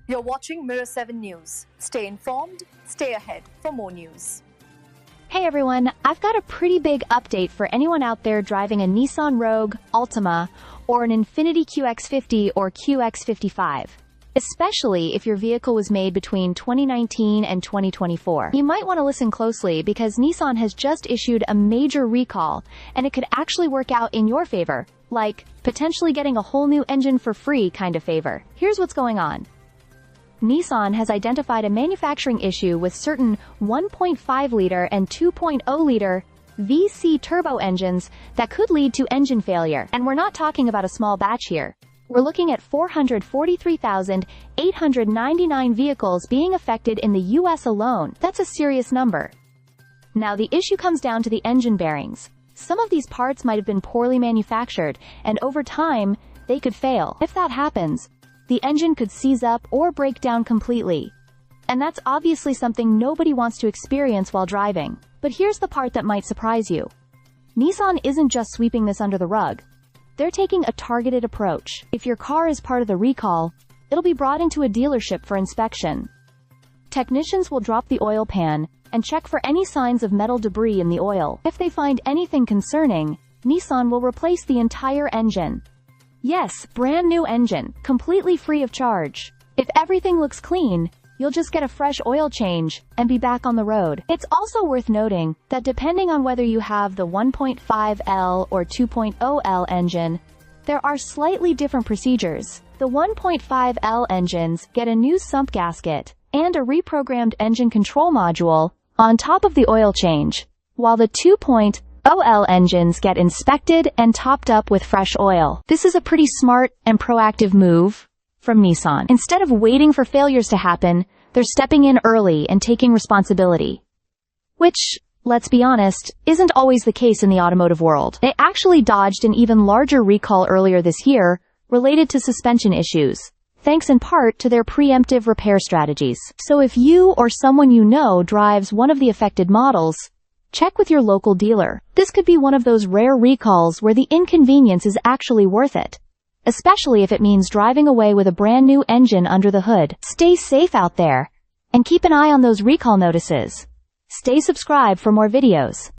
You're watching Mirror 7 News. Stay informed, stay ahead for more news. Hey everyone, I've got a pretty big update for anyone out there driving a Nissan Rogue, Altima, or an Infiniti QX50 or QX55. Especially if your vehicle was made between 2019 and 2024. You might want to listen closely because Nissan has just issued a major recall, and it could actually work out in your favor, like potentially getting a whole new engine for free kind of favor. Here's what's going on. Nissan has identified a manufacturing issue with certain 1.5-liter and 2.0-liter VC turbo engines that could lead to engine failure. And we're not talking about a small batch here. We're looking at 443,899 vehicles being affected in the US alone. That's a serious number. Now the issue comes down to the engine bearings. Some of these parts might have been poorly manufactured, and over time, they could fail. If that happens, the engine could seize up or break down completely. And that's obviously something nobody wants to experience while driving. But here's the part that might surprise you. Nissan isn't just sweeping this under the rug. They're taking a targeted approach. If your car is part of the recall, it'll be brought into a dealership for inspection. Technicians will drop the oil pan and check for any signs of metal debris in the oil. If they find anything concerning, Nissan will replace the entire engine. Yes, brand new engine, completely free of charge. If everything looks clean, you'll just get a fresh oil change and be back on the road. It's also worth noting that depending on whether you have the 1.5L or 2.0L engine, there are slightly different procedures. The 1.5L engines get a new sump gasket and a reprogrammed engine control module on top of the oil change, while the 2.0L engines get inspected and topped up with fresh oil. This is a pretty smart and proactive move from Nissan. Instead of waiting for failures to happen, they're stepping in early and taking responsibility. Which, let's be honest, isn't always the case in the automotive world. They actually dodged an even larger recall earlier this year related to suspension issues, thanks in part to their preemptive repair strategies. So if you or someone you know drives one of the affected models, check with your local dealer. This could be one of those rare recalls where the inconvenience is actually worth it, especially if it means driving away with a brand new engine under the hood. Stay safe out there, and keep an eye on those recall notices. Stay subscribed for more videos.